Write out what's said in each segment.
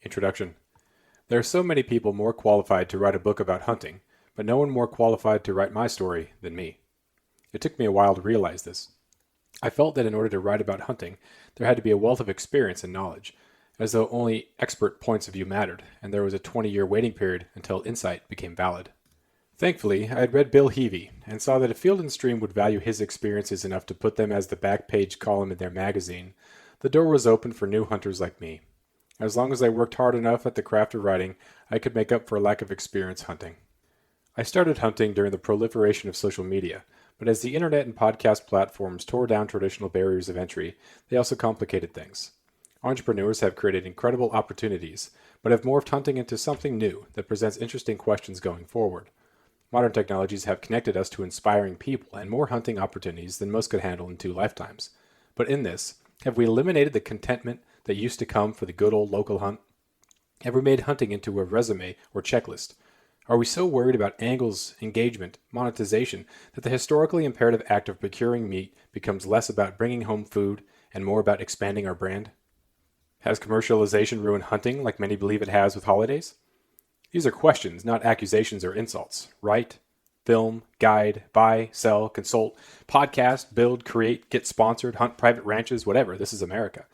Introduction. There are so many people more qualified to write a book about hunting, but no one more qualified to write my story than me. It took me a while to realize this. I felt that in order to write about hunting, there had to be a wealth of experience and knowledge, as though only expert points of view mattered, and there was a 20-year waiting period until insight became valid. Thankfully, I had read Bill Heavey and saw that if Field and Stream would value his experiences enough to put them as the back page column in their magazine, the door was open for new hunters like me. As long as I worked hard enough at the craft of writing, I could make up for a lack of experience hunting. I started hunting during the proliferation of social media, but as the internet and podcast platforms tore down traditional barriers of entry, they also complicated things. Entrepreneurs have created incredible opportunities, but have morphed hunting into something new that presents interesting questions going forward. Modern technologies have connected us to inspiring people and more hunting opportunities than most could handle in 2 lifetimes. But in this, have we eliminated the contentment that used to come for the good old local hunt? Have we made hunting into a resume or checklist? Are we so worried about angles, engagement, monetization that the historically imperative act of procuring meat becomes less about bringing home food and more about expanding our brand? Has commercialization ruined hunting like many believe it has with holidays? These are questions, not accusations or insults. Write, film, guide, buy, sell, consult, podcast, build, create, get sponsored, hunt private ranches, whatever. This is America.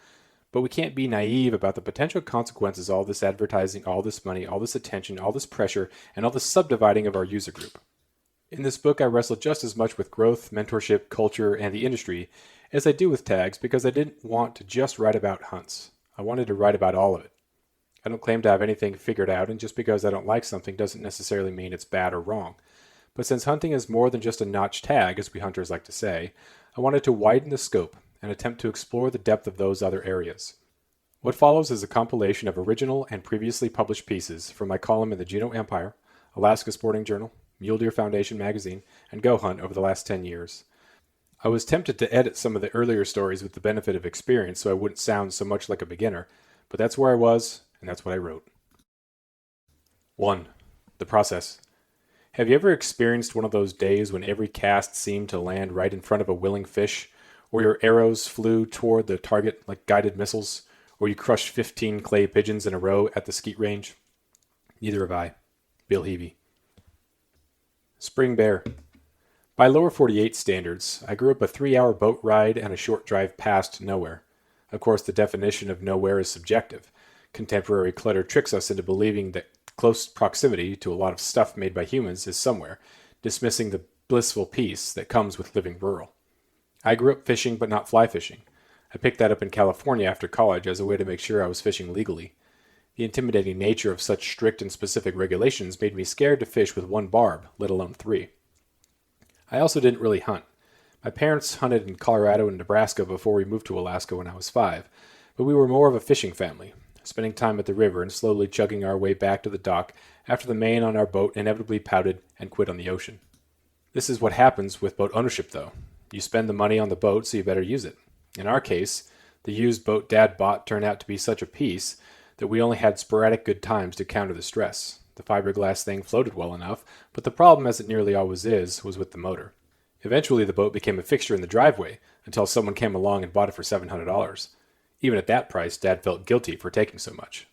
But we can't be naive about the potential consequences of all this advertising, all this money, all this attention, all this pressure, and all this subdividing of our user group. In this book, I wrestle just as much with growth, mentorship, culture, and the industry as I do with tags because I didn't want to just write about hunts. I wanted to write about all of it. I don't claim to have anything figured out, and just because I don't like something doesn't necessarily mean it's bad or wrong. But since hunting is more than just a notch tag, as we hunters like to say, I wanted to widen the scope and attempt to explore the depth of those other areas. What follows is a compilation of original and previously published pieces from my column in the Juneau Empire, Alaska Sporting Journal, Mule Deer Foundation magazine, and Go Hunt over the last 10 years. I was tempted to edit some of the earlier stories with the benefit of experience so I wouldn't sound so much like a beginner, but that's where I was, and that's what I wrote. 1. The process. Have you ever experienced one of those days when every cast seemed to land right in front of a willing fish, or your arrows flew toward the target like guided missiles, or you crushed 15 clay pigeons in a row at the skeet range? Neither have I. Bill Heavey. Spring bear. By lower 48 standards, I grew up a 3-hour boat ride and a short drive past nowhere. Of course, the definition of nowhere is subjective. Contemporary clutter tricks us into believing that close proximity to a lot of stuff made by humans is somewhere, dismissing the blissful peace that comes with living rural. I grew up fishing but not fly fishing. I picked that up in California after college as a way to make sure I was fishing legally. The intimidating nature of such strict and specific regulations made me scared to fish with 1 barb, let alone 3. I also didn't really hunt. My parents hunted in Colorado and Nebraska before we moved to Alaska when I was 5, but we were more of a fishing family, spending time at the river and slowly chugging our way back to the dock after the main on our boat inevitably pouted and quit on the ocean. This is what happens with boat ownership, though. You spend the money on the boat, so you better use it. In our case, the used boat Dad bought turned out to be such a piece that we only had sporadic good times to counter the stress. The fiberglass thing floated well enough, but the problem, as it nearly always is, was with the motor. Eventually, the boat became a fixture in the driveway until someone came along and bought it for $700. Even at that price, Dad felt guilty for taking so much.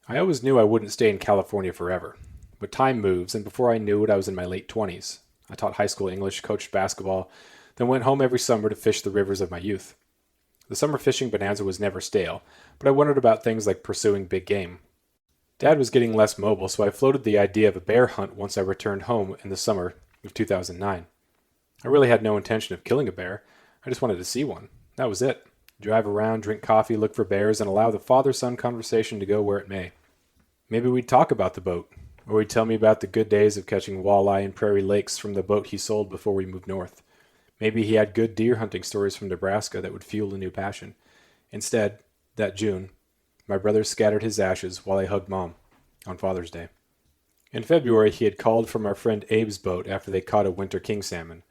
I always knew I wouldn't stay in California forever. But time moves, and before I knew it, I was in my late 20s. I taught high school English, coached basketball, then went home every summer to fish the rivers of my youth. The summer fishing bonanza was never stale, but I wondered about things like pursuing big game. Dad was getting less mobile, so I floated the idea of a bear hunt once I returned home in the summer of 2009. I really had no intention of killing a bear. I just wanted to see one. That was it. Drive around, drink coffee, look for bears, and allow the father-son conversation to go where it may. Maybe we'd talk about the boat, or he'd tell me about the good days of catching walleye in prairie lakes from the boat he sold before we moved north. Maybe he had good deer hunting stories from Nebraska that would fuel a new passion. Instead, that June, my brother scattered his ashes while I hugged Mom on Father's Day. In February, he had called from our friend Abe's boat after they caught a winter king salmon.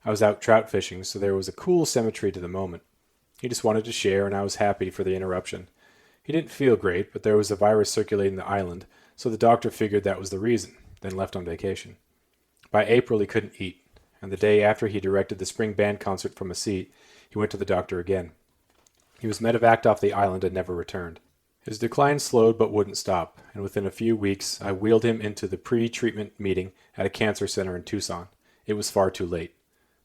I was out trout fishing, so there was a cool symmetry to the moment. He just wanted to share, and I was happy for the interruption. He didn't feel great, but there was a virus circulating the island, so the doctor figured that was the reason, then left on vacation. By April, he couldn't eat, and the day after he directed the spring band concert from a seat, he went to the doctor again. He was medevaced off the island and never returned. His decline slowed but wouldn't stop, and within a few weeks I wheeled him into the pre-treatment meeting at a cancer center in Tucson. It was far too late.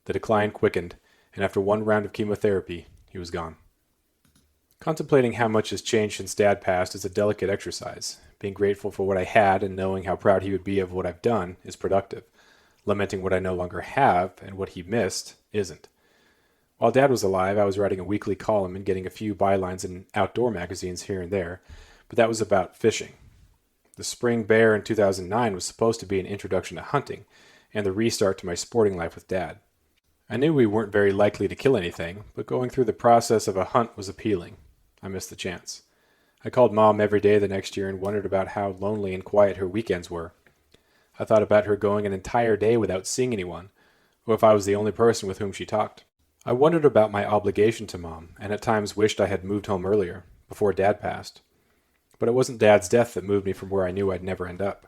The decline quickened, and after one round of chemotherapy, he was gone. Contemplating how much has changed since Dad passed is a delicate exercise. Being grateful for what I had and knowing how proud he would be of what I've done is productive. Lamenting what I no longer have and what he missed isn't. While Dad was alive, I was writing a weekly column and getting a few bylines in outdoor magazines here and there, but that was about fishing. The Spring Bear in 2009 was supposed to be an introduction to hunting and the restart to my sporting life with Dad. I knew we weren't very likely to kill anything, but going through the process of a hunt was appealing. I missed the chance. I called Mom every day the next year and wondered about how lonely and quiet her weekends were. I thought about her going an entire day without seeing anyone, or if I was the only person with whom she talked. I wondered about my obligation to Mom, and at times wished I had moved home earlier, before Dad passed. But it wasn't Dad's death that moved me from where I knew I'd never end up.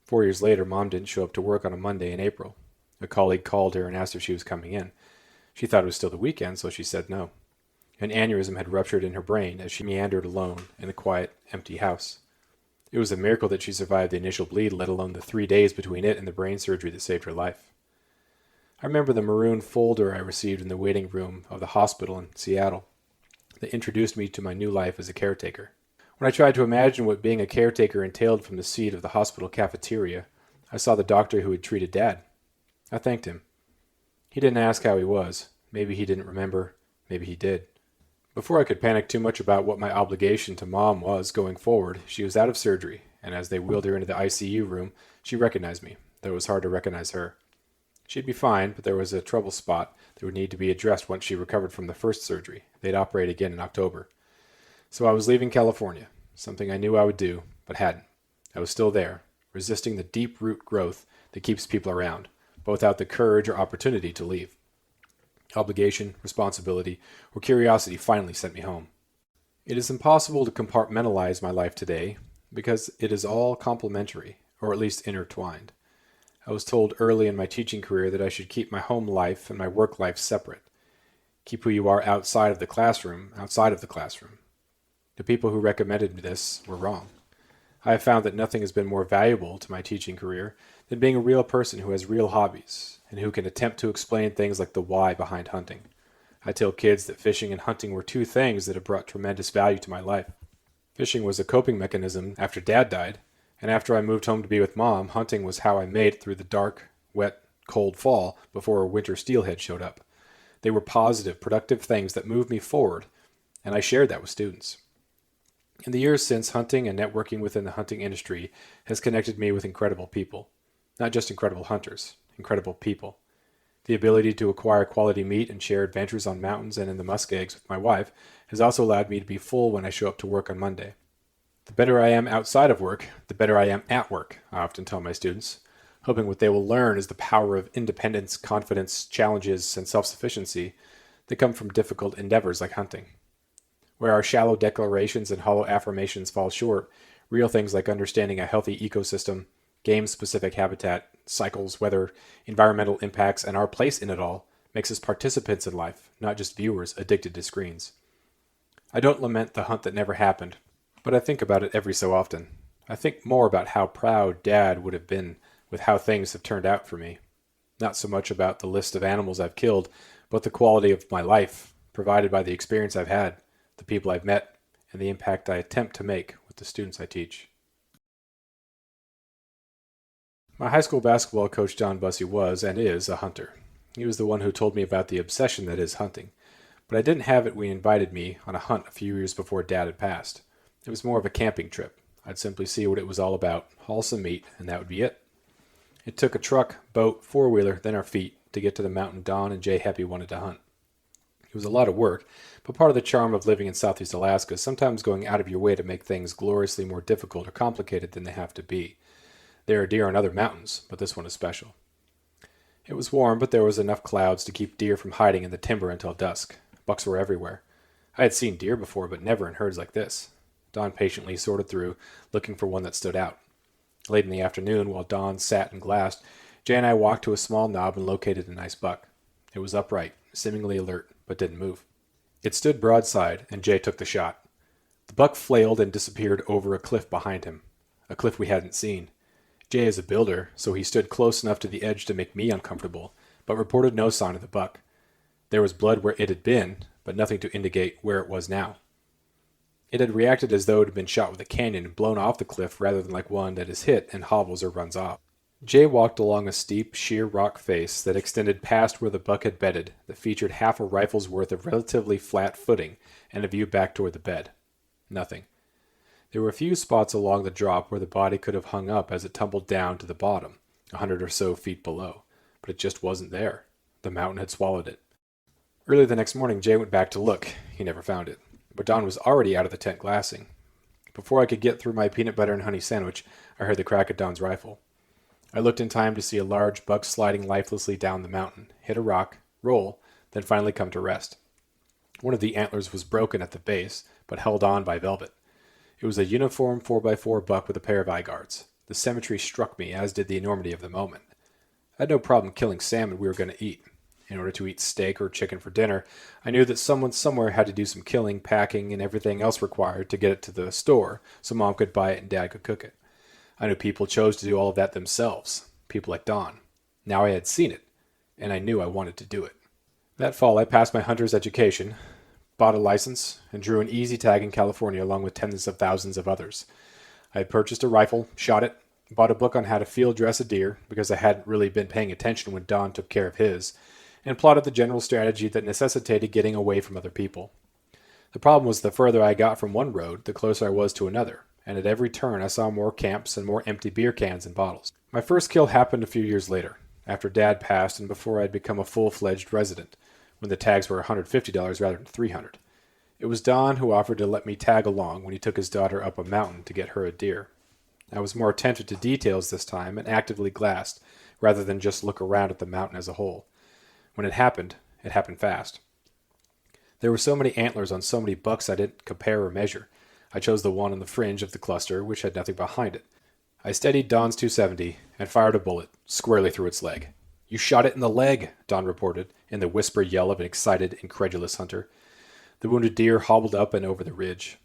4 years later, Mom didn't show up to work on a Monday in April. A colleague called her and asked if she was coming in. She thought it was still the weekend, so she said no. An aneurysm had ruptured in her brain as she meandered alone in a quiet, empty house. It was a miracle that she survived the initial bleed, let alone the 3 days between it and the brain surgery that saved her life. I remember the maroon folder I received in the waiting room of the hospital in Seattle that introduced me to my new life as a caretaker. When I tried to imagine what being a caretaker entailed from the seat of the hospital cafeteria, I saw the doctor who had treated Dad. I thanked him. He didn't ask how he was. Maybe he didn't remember. Maybe he did. Before I could panic too much about what my obligation to Mom was going forward, she was out of surgery, and as they wheeled her into the ICU room, she recognized me, though it was hard to recognize her. She'd be fine, but there was a trouble spot that would need to be addressed once she recovered from the first surgery. They'd operate again in October. So I was leaving California, something I knew I would do, but hadn't. I was still there, resisting the deep root growth that keeps people around, but without the courage or opportunity to leave. Obligation, responsibility, or curiosity finally sent me home. It is impossible to compartmentalize my life today because it is all complementary, or at least intertwined. I was told early in my teaching career that I should keep my home life and my work life separate. Keep who you are outside of the classroom. The people who recommended this were wrong. I have found that nothing has been more valuable to my teaching career than being a real person who has real hobbies and who can attempt to explain things like the why behind hunting. I tell kids that fishing and hunting were two things that have brought tremendous value to my life. Fishing was a coping mechanism after Dad died, and after I moved home to be with Mom, hunting was how I made it through the dark, wet, cold fall before a winter steelhead showed up. They were positive, productive things that moved me forward, and I shared that with students. In the years since, hunting and networking within the hunting industry has connected me with incredible people. Not just incredible hunters, incredible people. The ability to acquire quality meat and share adventures on mountains and in the muskegs with my wife has also allowed me to be full when I show up to work on Monday. The better I am outside of work, the better I am at work, I often tell my students, hoping what they will learn is the power of independence, confidence, challenges, and self-sufficiency that come from difficult endeavors like hunting. Where our shallow declarations and hollow affirmations fall short, real things like understanding a healthy ecosystem, game-specific habitat, cycles, weather, environmental impacts, and our place in it all makes us participants in life, not just viewers addicted to screens. I don't lament the hunt that never happened, but I think about it every so often. I think more about how proud Dad would have been with how things have turned out for me. Not so much about the list of animals I've killed, but the quality of my life, provided by the experience I've had, the people I've met, and the impact I attempt to make with the students I teach. My high school basketball coach John Bussey was, and is, a hunter. He was the one who told me about the obsession that is hunting. But I didn't have it when he invited me on a hunt a few years before Dad had passed. It was more of a camping trip. I'd simply see what it was all about, haul some meat, and that would be it. It took a truck, boat, four-wheeler, then our feet to get to the mountain Don and Jay Heppy wanted to hunt. It was a lot of work, but part of the charm of living in Southeast Alaska is sometimes going out of your way to make things gloriously more difficult or complicated than they have to be. There are deer on other mountains, but this one is special. It was warm, but there was enough clouds to keep deer from hiding in the timber until dusk. Bucks were everywhere. I had seen deer before, but never in herds like this. Don patiently sorted through, looking for one that stood out. Late in the afternoon, while Don sat and glassed, Jay and I walked to a small knob and located a nice buck. It was upright, seemingly alert, but didn't move. It stood broadside, and Jay took the shot. The buck flailed and disappeared over a cliff behind him, a cliff we hadn't seen. Jay is a builder, so he stood close enough to the edge to make me uncomfortable, but reported no sign of the buck. There was blood where it had been, but nothing to indicate where it was now. It had reacted as though it had been shot with a cannon and blown off the cliff rather than like one that is hit and hobbles or runs off. Jay walked along a steep, sheer rock face that extended past where the buck had bedded, that featured half a rifle's worth of relatively flat footing and a view back toward the bed. Nothing. There were a few spots along the drop where the body could have hung up as it tumbled down to the bottom, 100 or so feet below, but it just wasn't there. The mountain had swallowed it. Early the next morning, Jay went back to look. He never found it, but Don was already out of the tent glassing. Before I could get through my peanut butter and honey sandwich, I heard the crack of Don's rifle. I looked in time to see a large buck sliding lifelessly down the mountain, hit a rock, roll, then finally come to rest. One of the antlers was broken at the base, but held on by velvet. It was a uniform 4x4 buck with a pair of eye guards. The symmetry struck me, as did the enormity of the moment. I had no problem killing salmon we were going to eat. In order to eat steak or chicken for dinner, I knew that someone somewhere had to do some killing, packing, and everything else required to get it to the store so Mom could buy it and Dad could cook it. I knew people chose to do all of that themselves, people like Don. Now I had seen it, and I knew I wanted to do it. That fall, I passed my hunter's education, bought a license, and drew an easy tag in California along with tens of thousands of others. I had purchased a rifle, shot it, bought a book on how to field dress a deer because I hadn't really been paying attention when Don took care of his, and plotted the general strategy that necessitated getting away from other people. The problem was the further I got from one road, the closer I was to another, and at every turn I saw more camps and more empty beer cans and bottles. My first kill happened a few years later, after Dad passed and before I had become a full-fledged resident, when the tags were $150 rather than $300. It was Don who offered to let me tag along when he took his daughter up a mountain to get her a deer. I was more attentive to details this time and actively glassed, rather than just look around at the mountain as a whole. When it happened fast. There were so many antlers on so many bucks I didn't compare or measure. I chose the one on the fringe of the cluster, which had nothing behind it. I steadied Don's .270 and fired a bullet squarely through its leg. "You shot it in the leg," Don reported, in the whispered yell of an excited, incredulous hunter. The wounded deer hobbled up and over the ridge.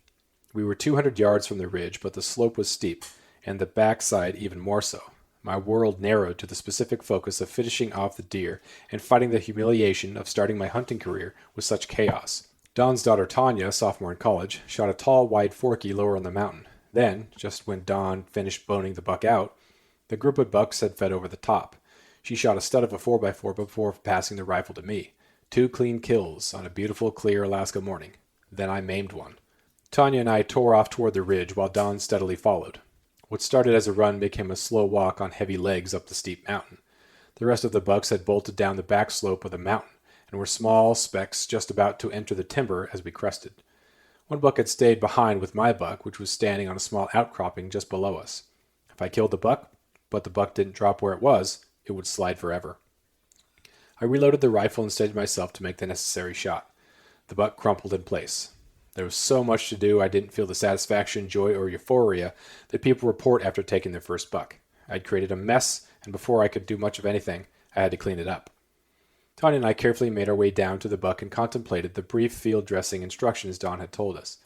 We were 200 yards from the ridge, but the slope was steep, and the backside even more so. My world narrowed to the specific focus of finishing off the deer and fighting the humiliation of starting my hunting career with such chaos. Don's daughter Tanya, sophomore in college, shot a tall, wide forky lower on the mountain. Then, just when Don finished boning the buck out, the group of bucks had fed over the top. She shot a stud of a 4x4 before passing the rifle to me. 2 clean kills on a beautiful, clear Alaska morning. Then I maimed one. Tanya and I tore off toward the ridge while Don steadily followed. What started as a run became a slow walk on heavy legs up the steep mountain. The rest of the bucks had bolted down the back slope of the mountain and were small specks just about to enter the timber as we crested. One buck had stayed behind with my buck, which was standing on a small outcropping just below us. If I killed the buck, but the buck didn't drop where it would slide forever. I reloaded the rifle and steadied myself to make the necessary shot. The buck crumpled in place. There was so much to do I didn't feel the satisfaction, joy, or euphoria that people report after taking their first buck. I'd created a mess, and before I could do much of anything, I had to clean it up. Tanya and I carefully made our way down to the buck and contemplated the brief field dressing instructions Don had told us.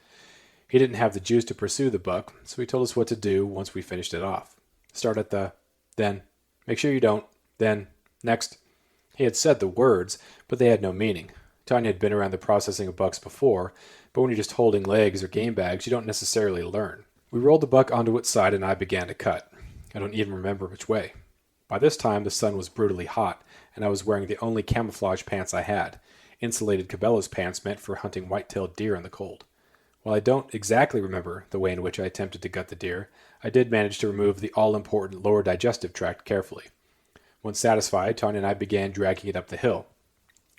He didn't have the juice to pursue the buck, so he told us what to do once we finished it off. Start at the, then, make sure you don't, then, next. He had said the words, but they had no meaning. Tanya had been around the processing of bucks before, but when you're just holding legs or game bags, you don't necessarily learn. We rolled the buck onto its side and I began to cut. I don't even remember which way. By this time, the sun was brutally hot, and I was wearing the only camouflage pants I had, insulated Cabela's pants meant for hunting white-tailed deer in the cold. While I don't exactly remember the way in which I attempted to gut the deer, I did manage to remove the all-important lower digestive tract carefully. Once satisfied, Tanya and I began dragging it up the hill.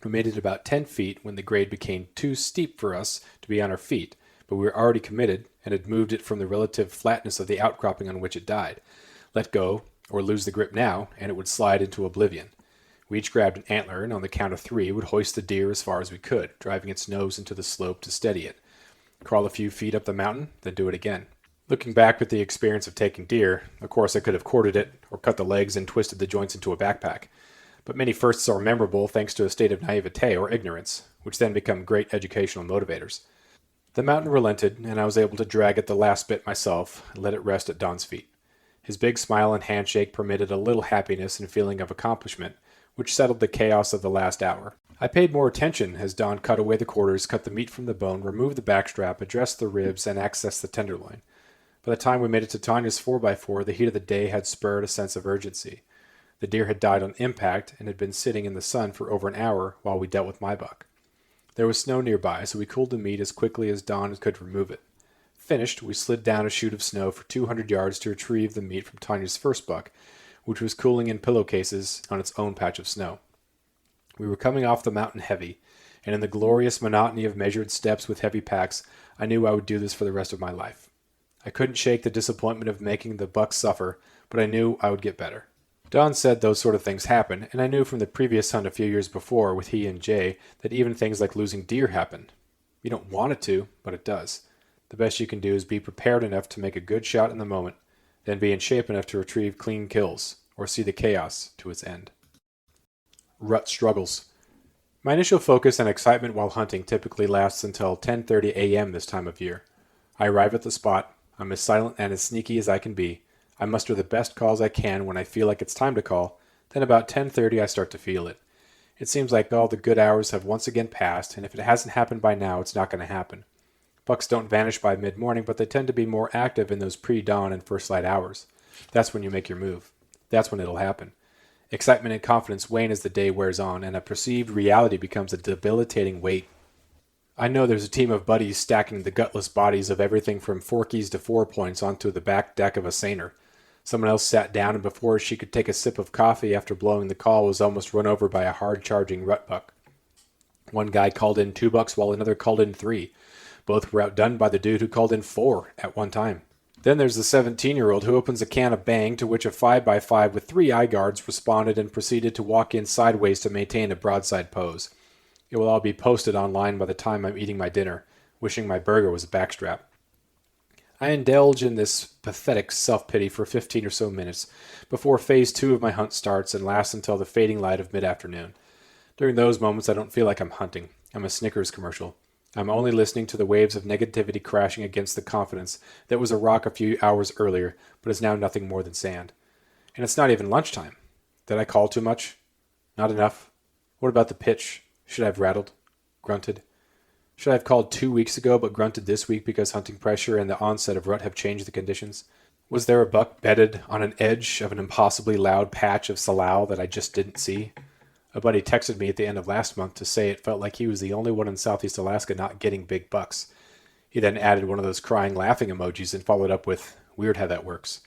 We made it about 10 feet when the grade became too steep for us to be on our feet, but we were already committed and had moved it from the relative flatness of the outcropping on which it died. Let go, or lose the grip now, and it would slide into oblivion. We each grabbed an antler, and on the count of 3 would hoist the deer as far as we could, driving its nose into the slope to steady it. Crawl a few feet up the mountain, then do it again. Looking back at the experience of taking deer, of course I could have quartered it, or cut the legs and twisted the joints into a backpack. But many firsts are memorable thanks to a state of naivete or ignorance, which then become great educational motivators. The mountain relented, and I was able to drag at the last bit myself and let it rest at Don's feet. His big smile and handshake permitted a little happiness and feeling of accomplishment, which settled the chaos of the last hour. I paid more attention as Don cut away the quarters, cut the meat from the bone, removed the backstrap, addressed the ribs, and accessed the tenderloin. By the time we made it to Tanya's 4x4, the heat of the day had spurred a sense of urgency. The deer had died on impact and had been sitting in the sun for over an hour while we dealt with my buck. There was snow nearby, so we cooled the meat as quickly as Don could remove it. Finished, we slid down a chute of snow for 200 yards to retrieve the meat from Tanya's first buck, which was cooling in pillowcases on its own patch of snow. We were coming off the mountain heavy, and in the glorious monotony of measured steps with heavy packs, I knew I would do this for the rest of my life. I couldn't shake the disappointment of making the buck suffer, but I knew I would get better. Don said those sort of things happen, and I knew from the previous hunt a few years before with he and Jay that even things like losing deer happen. You don't want it to, but it does. The best you can do is be prepared enough to make a good shot in the moment, then be in shape enough to retrieve clean kills, or see the chaos to its end. Rut struggles. My initial focus and excitement while hunting typically lasts until 10:30 a.m. this time of year. I arrive at the spot, I'm as silent and as sneaky as I can be, I muster the best calls I can when I feel like it's time to call, then about 10:30 I start to feel it. It seems like all the good hours have once again passed, and if it hasn't happened by now, it's not going to happen. Bucks don't vanish by mid-morning, but they tend to be more active in those pre-dawn and first light hours. That's when you make your move. That's when it'll happen. Excitement and confidence wane as the day wears on, and a perceived reality becomes a debilitating weight. I know there's a team of buddies stacking the gutless bodies of everything from Forkies to 4-points onto the back deck of a seiner. Someone else sat down, and before she could take a sip of coffee after blowing the call was almost run over by a hard-charging rut buck. One guy called in 2 bucks while another called in 3. Both were outdone by the dude who called in 4 at one time. Then there's the 17-year-old who opens a can of Bang, to which a 5x5 with 3 eye guards responded and proceeded to walk in sideways to maintain a broadside pose. It will all be posted online by the time I'm eating my dinner, wishing my burger was a backstrap. I indulge in this pathetic self-pity for 15 or so minutes before phase 2 of my hunt starts and lasts until the fading light of mid-afternoon. During those moments I don't feel like I'm hunting. I'm a Snickers commercial. I'm only listening to the waves of negativity crashing against the confidence that was a rock a few hours earlier but is now nothing more than sand. And it's not even lunchtime. Did I call too much? Not enough? What about the pitch? Should I have rattled? Grunted? Should I have called 2 weeks ago but grunted this week because hunting pressure and the onset of rut have changed the conditions? Was there a buck bedded on an edge of an impossibly loud patch of salal that I just didn't see? A buddy texted me at the end of last month to say it felt like he was the only one in Southeast Alaska not getting big bucks. He then added one of those crying laughing emojis and followed up with, "Weird how that works."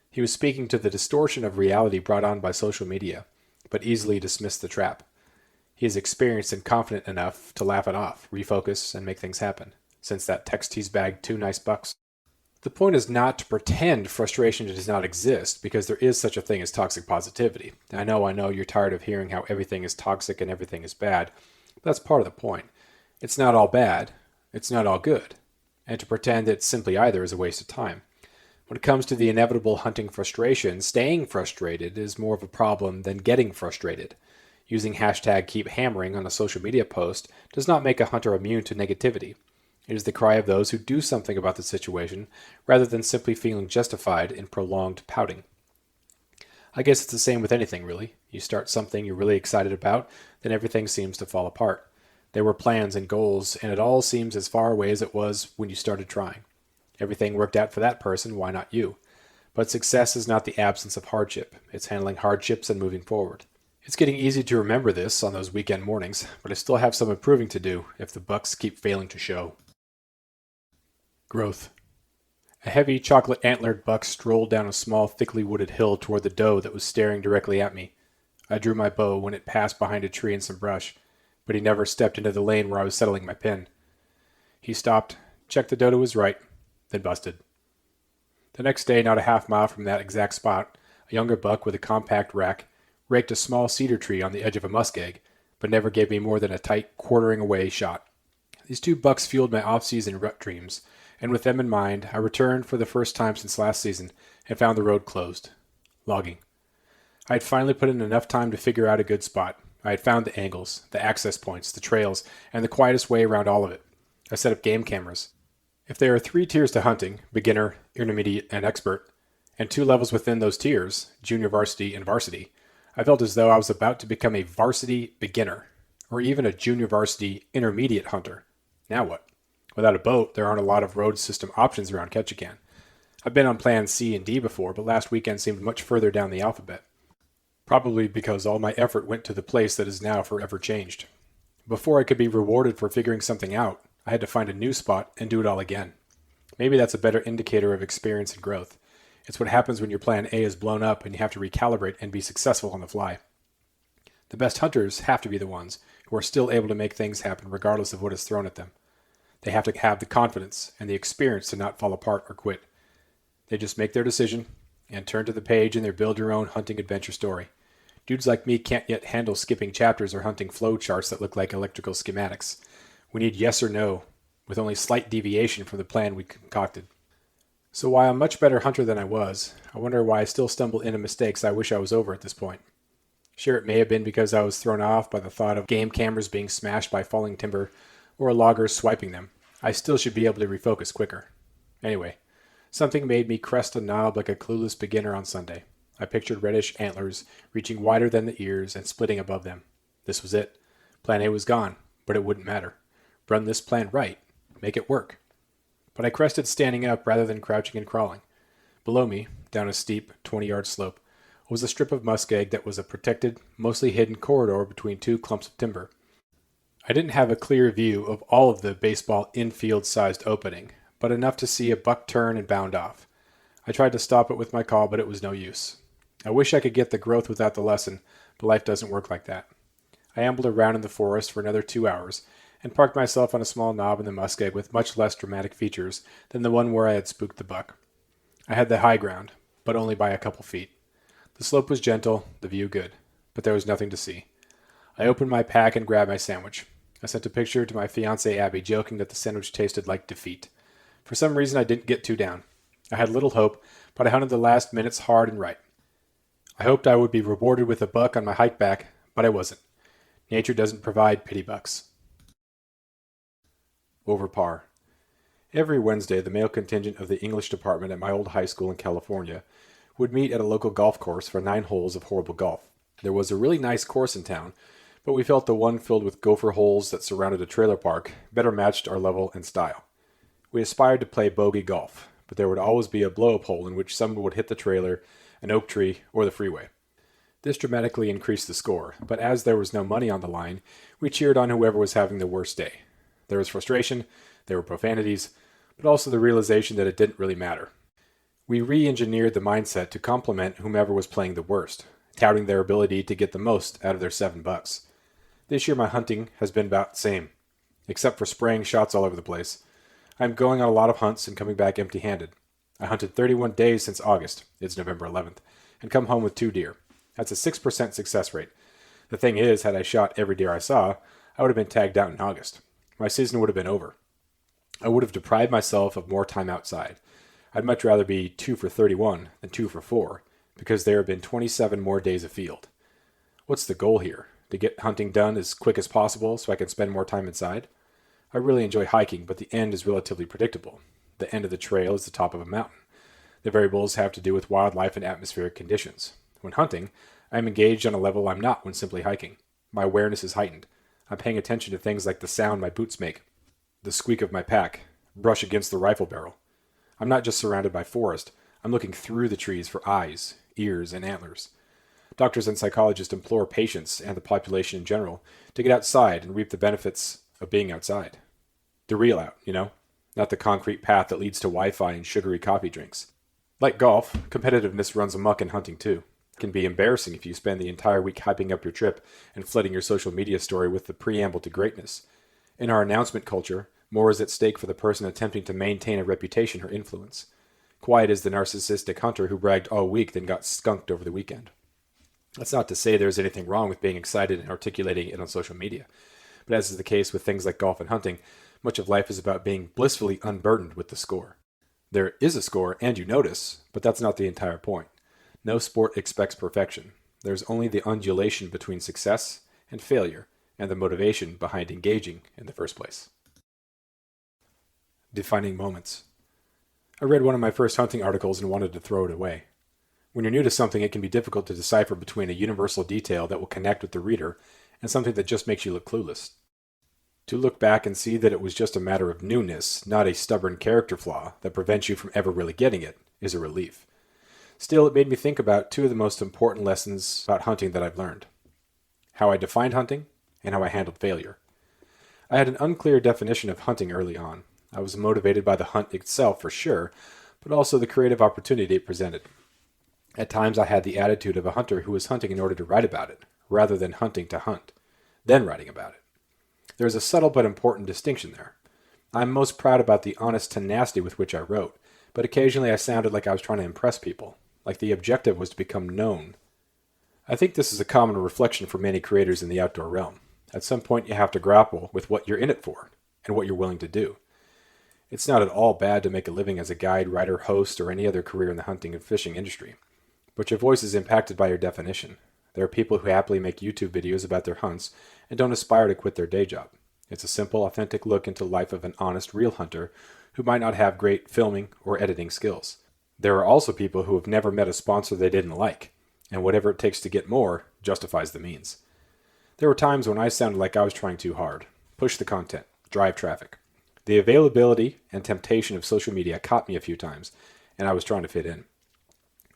He was speaking to the distortion of reality brought on by social media, but easily dismissed the trap. He is experienced and confident enough to laugh it off, refocus, and make things happen, since that text he's bagged 2 nice bucks. The point is not to pretend frustration does not exist, because there is such a thing as toxic positivity. I know you're tired of hearing how everything is toxic and everything is bad. But that's part of the point. It's not all bad. It's not all good. And to pretend it's simply either is a waste of time. When it comes to the inevitable hunting frustration, staying frustrated is more of a problem than getting frustrated. Using hashtag keep hammering on a social media post does not make a hunter immune to negativity. It is the cry of those who do something about the situation, rather than simply feeling justified in prolonged pouting. I guess it's the same with anything, really. You start something you're really excited about, then everything seems to fall apart. There were plans and goals, and it all seems as far away as it was when you started trying. Everything worked out for that person, why not you? But success is not the absence of hardship. It's handling hardships and moving forward. It's getting easy to remember this on those weekend mornings, but I still have some improving to do if the bucks keep failing to show. Growth. A heavy, chocolate-antlered buck strolled down a small, thickly wooded hill toward the doe that was staring directly at me. I drew my bow when it passed behind a tree and some brush, but he never stepped into the lane where I was settling my pin. He stopped, checked the doe to his right, then busted. The next day, not a half mile from that exact spot, a younger buck with a compact rack raked a small cedar tree on the edge of a muskeg, but never gave me more than a tight quartering away shot. These 2 bucks fueled my off-season rut dreams, and with them in mind, I returned for the first time since last season and found the road closed. Logging. I had finally put in enough time to figure out a good spot. I had found the angles, the access points, the trails, and the quietest way around all of it. I set up game cameras. If there are 3 tiers to hunting, beginner, intermediate, and expert, and 2 levels within those tiers, junior varsity and varsity, I felt as though I was about to become a varsity beginner, or even a junior varsity intermediate hunter. Now what? Without a boat, there aren't a lot of road system options around Ketchikan. I've been on plans C and D before, but last weekend seemed much further down the alphabet. Probably because all my effort went to the place that is now forever changed. Before I could be rewarded for figuring something out, I had to find a new spot and do it all again. Maybe that's a better indicator of experience and growth. It's what happens when your plan A is blown up and you have to recalibrate and be successful on the fly. The best hunters have to be the ones who are still able to make things happen regardless of what is thrown at them. They have to have the confidence and the experience to not fall apart or quit. They just make their decision and turn to the page in their build-your-own hunting adventure story. Dudes like me can't yet handle skipping chapters or hunting flow charts that look like electrical schematics. We need yes or no, with only slight deviation from the plan we concocted. So while I'm a much better hunter than I was, I wonder why I still stumble into mistakes I wish I was over at this point. Sure, it may have been because I was thrown off by the thought of game cameras being smashed by falling timber or a logger swiping them. I still should be able to refocus quicker. Anyway, something made me crest a knob like a clueless beginner on Sunday. I pictured reddish antlers reaching wider than the ears and splitting above them. This was it. Plan A was gone, but it wouldn't matter. Run this plan right. Make it work. But I crested standing up rather than crouching and crawling. Below me, down a steep 20-yard slope, was a strip of muskeg that was a protected, mostly hidden corridor between 2 clumps of timber. I didn't have a clear view of all of the baseball infield-sized opening, but enough to see a buck turn and bound off. I tried to stop it with my call, but it was no use. I wish I could get the growth without the lesson, but life doesn't work like that. I ambled around in the forest for another 2 hours, and parked myself on a small knob in the muskeg with much less dramatic features than the one where I had spooked the buck. I had the high ground, but only by a couple feet. The slope was gentle, the view good, but there was nothing to see. I opened my pack and grabbed my sandwich. I sent a picture to my fiancée Abby, joking that the sandwich tasted like defeat. For some reason, I didn't get too down. I had little hope, but I hunted the last minutes hard and right. I hoped I would be rewarded with a buck on my hike back, but I wasn't. Nature doesn't provide pity bucks. Over par. Every Wednesday, the male contingent of the English department at my old high school in California would meet at a local golf course for 9 holes of horrible golf. There was a really nice course in town, but we felt the one filled with gopher holes that surrounded a trailer park better matched our level and style. We aspired to play bogey golf, but there would always be a blow-up hole in which someone would hit the trailer, an oak tree, or the freeway. This dramatically increased the score, but as there was no money on the line, we cheered on whoever was having the worst day. There was frustration, there were profanities, but also the realization that it didn't really matter. We re-engineered the mindset to compliment whomever was playing the worst, touting their ability to get the most out of their $7. This year my hunting has been about the same, except for spraying shots all over the place. I'm going on a lot of hunts and coming back empty-handed. I hunted 31 days since August, it's November 11th, and come home with 2 deer. That's a 6% success rate. The thing is, had I shot every deer I saw, I would have been tagged out in August. My season would have been over. I would have deprived myself of more time outside. I'd much rather be 2 for 31 than 2 for 4, because there have been 27 more days afield. What's the goal here? To get hunting done as quick as possible so I can spend more time inside? I really enjoy hiking, but the end is relatively predictable. The end of the trail is the top of a mountain. The variables have to do with wildlife and atmospheric conditions. When hunting, I am engaged on a level I'm not when simply hiking. My awareness is heightened. I'm paying attention to things like the sound my boots make, the squeak of my pack, brush against the rifle barrel. I'm not just surrounded by forest. I'm looking through the trees for eyes, ears, and antlers. Doctors and psychologists implore patients, and the population in general, to get outside and reap the benefits of being outside. The real out, not the concrete path that leads to Wi-Fi and sugary coffee drinks. Like golf, competitiveness runs amok in hunting too. It can be embarrassing if you spend the entire week hyping up your trip and flooding your social media story with the preamble to greatness. In our announcement culture, more is at stake for the person attempting to maintain a reputation or influence. Quiet is the narcissistic hunter who bragged all week then got skunked over the weekend. That's not to say there's anything wrong with being excited and articulating it on social media. But as is the case with things like golf and hunting, much of life is about being blissfully unburdened with the score. There is a score, and you notice, but that's not the entire point. No sport expects perfection. There's only the undulation between success and failure, and the motivation behind engaging in the first place. Defining moments. I read one of my first hunting articles and wanted to throw it away. When you're new to something, it can be difficult to decipher between a universal detail that will connect with the reader and something that just makes you look clueless. To look back and see that it was just a matter of newness, not a stubborn character flaw that prevents you from ever really getting it, is a relief. Still, it made me think about two of the most important lessons about hunting that I've learned: how I defined hunting and how I handled failure. I had an unclear definition of hunting early on. I was motivated by the hunt itself for sure, but also the creative opportunity it presented. At times I had the attitude of a hunter who was hunting in order to write about it, rather than hunting to hunt, then writing about it. There is a subtle but important distinction there. I'm most proud about the honest tenacity with which I wrote, but occasionally I sounded like I was trying to impress people, like the objective was to become known. I think this is a common reflection for many creators in the outdoor realm. At some point you have to grapple with what you're in it for, and what you're willing to do. It's not at all bad to make a living as a guide, writer, host, or any other career in the hunting and fishing industry. But your voice is impacted by your definition. There are people who happily make YouTube videos about their hunts and don't aspire to quit their day job. It's a simple, authentic look into the life of an honest, real hunter who might not have great filming or editing skills. There are also people who have never met a sponsor they didn't like, and whatever it takes to get more justifies the means. There were times when I sounded like I was trying too hard. Push the content, drive traffic. The availability and temptation of social media caught me a few times, and I was trying to fit in.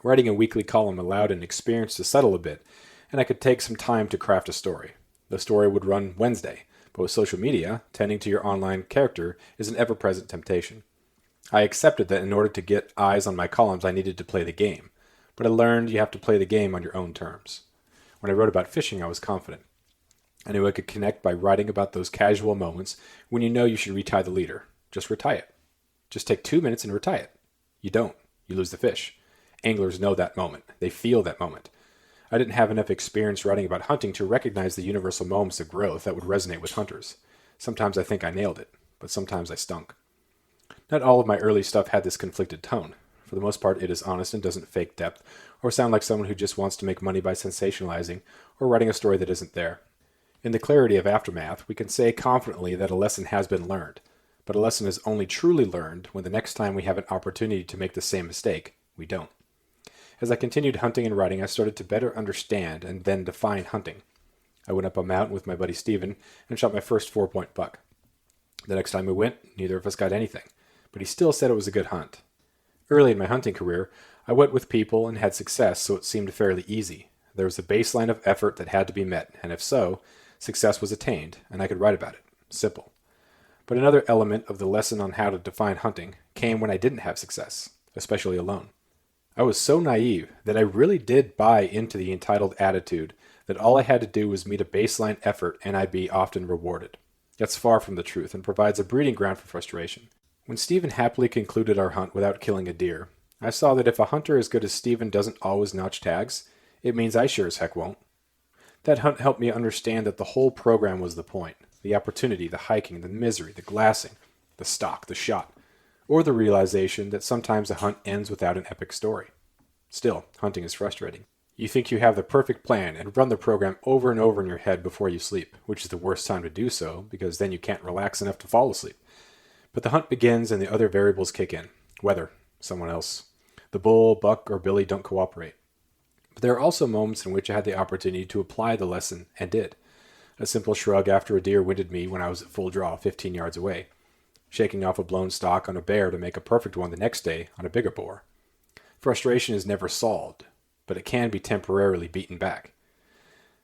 Writing a weekly column allowed an experience to settle a bit, and I could take some time to craft a story. The story would run Wednesday, but with social media, tending to your online character is an ever-present temptation. I accepted that in order to get eyes on my columns, I needed to play the game, but I learned you have to play the game on your own terms. When I wrote about fishing, I was confident. I knew I could connect by writing about those casual moments when you know you should retie the leader. Just retie it. Just take 2 minutes and retie it. You don't. You lose the fish. Anglers know that moment. They feel that moment. I didn't have enough experience writing about hunting to recognize the universal moments of growth that would resonate with hunters. Sometimes I think I nailed it, but sometimes I stunk. Not all of my early stuff had this conflicted tone. For the most part, it is honest and doesn't fake depth or sound like someone who just wants to make money by sensationalizing or writing a story that isn't there. In the clarity of aftermath, we can say confidently that a lesson has been learned, but a lesson is only truly learned when the next time we have an opportunity to make the same mistake, we don't. As I continued hunting and writing, I started to better understand and then define hunting. I went up a mountain with my buddy Steven and shot my first 4-point buck. The next time we went, neither of us got anything, but he still said it was a good hunt. Early in my hunting career, I went with people and had success, so it seemed fairly easy. There was a baseline of effort that had to be met, and if so, success was attained, and I could write about it. Simple. But another element of the lesson on how to define hunting came when I didn't have success, especially alone. I was so naive that I really did buy into the entitled attitude that all I had to do was meet a baseline effort and I'd be often rewarded. That's far from the truth and provides a breeding ground for frustration. When Stephen happily concluded our hunt without killing a deer, I saw that if a hunter as good as Stephen doesn't always notch tags, it means I sure as heck won't. That hunt helped me understand that the whole program was the point. The opportunity, the hiking, the misery, the glassing, the stock, the shot, or the realization that sometimes a hunt ends without an epic story. Still, hunting is frustrating. You think you have the perfect plan and run the program over and over in your head before you sleep, which is the worst time to do so because then you can't relax enough to fall asleep. But the hunt begins and the other variables kick in. Weather, someone else. The bull, buck, or billy don't cooperate. But there are also moments in which I had the opportunity to apply the lesson and did. A simple shrug after a deer winded me when I was at full draw 15 yards away. Shaking off a blown stock on a bear to make a perfect one the next day on a bigger boar. Frustration is never solved, but it can be temporarily beaten back.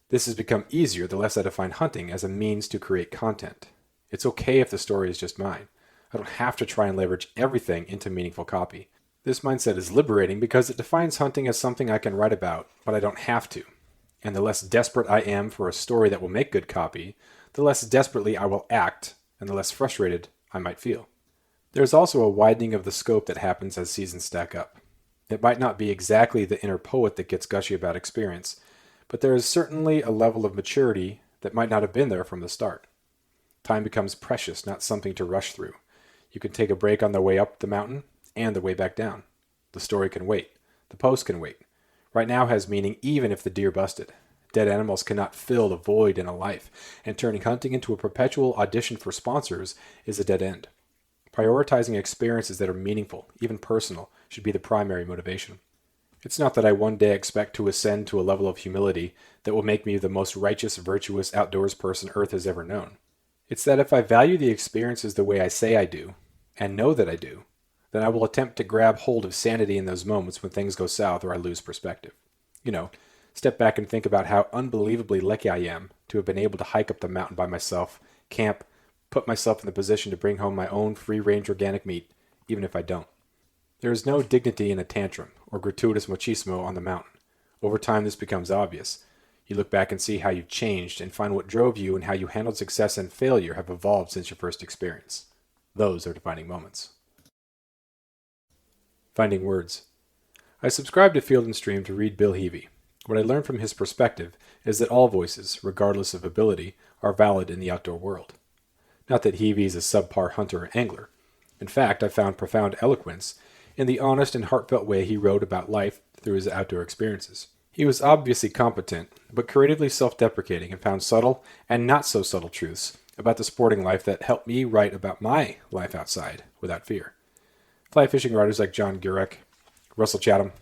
This has become easier the less I define hunting as a means to create content. It's okay if the story is just mine. I don't have to try and leverage everything into meaningful copy. This mindset is liberating because it defines hunting as something I can write about, but I don't have to. And the less desperate I am for a story that will make good copy, the less desperately I will act, and the less frustrated I might feel. There's also a widening of the scope that happens as seasons stack up. It might not be exactly the inner poet that gets gushy about experience, but there is certainly a level of maturity that might not have been there from the start. Time becomes precious, not something to rush through. You can take a break on the way up the mountain and the way back down. The story can wait. The post can wait. Right now has meaning even if the deer busted. Dead animals cannot fill the void in a life, and turning hunting into a perpetual audition for sponsors is a dead end. Prioritizing experiences that are meaningful, even personal, should be the primary motivation. It's not that I one day expect to ascend to a level of humility that will make me the most righteous, virtuous outdoors person Earth has ever known. It's that if I value the experiences the way I say I do, and know that I do, then I will attempt to grab hold of sanity in those moments when things go south or I lose perspective. Step back and think about how unbelievably lucky I am to have been able to hike up the mountain by myself, camp, put myself in the position to bring home my own free-range organic meat, even if I don't. There is no dignity in a tantrum or gratuitous machismo on the mountain. Over time, this becomes obvious. You look back and see how you've changed and find what drove you and how you handled success and failure have evolved since your first experience. Those are defining moments. Finding words. I subscribe to Field & Stream to read Bill Heavey. What I learned from his perspective is that all voices, regardless of ability, are valid in the outdoor world. Not that Heavey is a subpar hunter or angler. In fact, I found profound eloquence in the honest and heartfelt way he wrote about life through his outdoor experiences. He was obviously competent, but creatively self-deprecating and found subtle and not so subtle truths about the sporting life that helped me write about my life outside without fear. Fly fishing writers like John Gurek, Russell Chatham,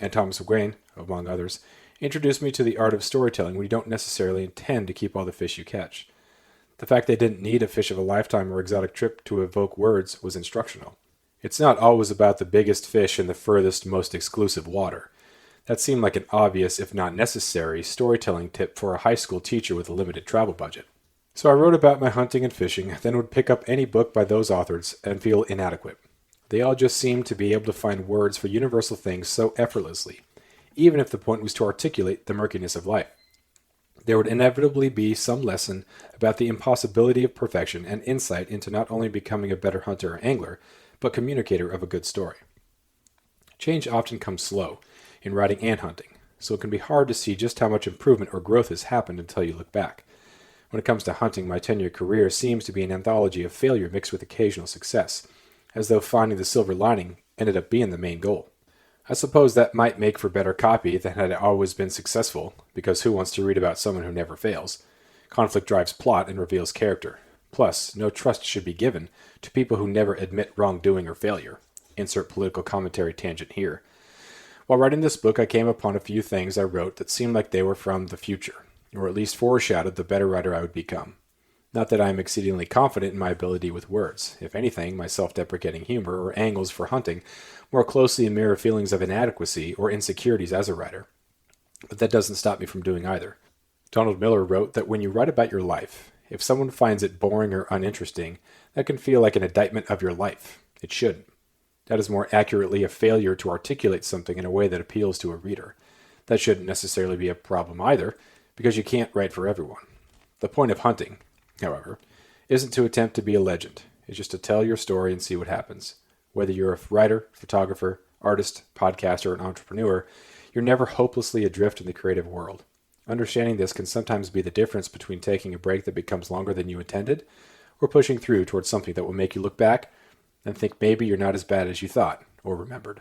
and Thomas McGuane, among others, introduced me to the art of storytelling when you don't necessarily intend to keep all the fish you catch. The fact they didn't need a fish of a lifetime or exotic trip to evoke words was instructional. It's not always about the biggest fish in the furthest, most exclusive water. That seemed like an obvious, if not necessary, storytelling tip for a high school teacher with a limited travel budget. So I wrote about my hunting and fishing, then would pick up any book by those authors and feel inadequate. They all just seemed to be able to find words for universal things so effortlessly, even if the point was to articulate the murkiness of life. There would inevitably be some lesson about the impossibility of perfection and insight into not only becoming a better hunter or angler, but communicator of a good story. Change often comes slow in writing and hunting, so it can be hard to see just how much improvement or growth has happened until you look back. When it comes to hunting, my 10-year career seems to be an anthology of failure mixed with occasional success, as though finding the silver lining ended up being the main goal. I suppose that might make for better copy than had I always been successful, because who wants to read about someone who never fails? Conflict drives plot and reveals character. Plus, no trust should be given to people who never admit wrongdoing or failure. Insert political commentary tangent here. While writing this book, I came upon a few things I wrote that seemed like they were from the future, or at least foreshadowed the better writer I would become. Not that I am exceedingly confident in my ability with words. If anything, my self-deprecating humor or angles for hunting more closely mirror feelings of inadequacy or insecurities as a writer. But that doesn't stop me from doing either. Donald Miller wrote that when you write about your life, if someone finds it boring or uninteresting, that can feel like an indictment of your life. It shouldn't. That is more accurately a failure to articulate something in a way that appeals to a reader. That shouldn't necessarily be a problem either, because you can't write for everyone. The point of hunting, however, isn't to attempt to be a legend. It's just to tell your story and see what happens. Whether you're a writer, photographer, artist, podcaster, or an entrepreneur, you're never hopelessly adrift in the creative world. Understanding this can sometimes be the difference between taking a break that becomes longer than you intended, or pushing through towards something that will make you look back and think maybe you're not as bad as you thought or remembered.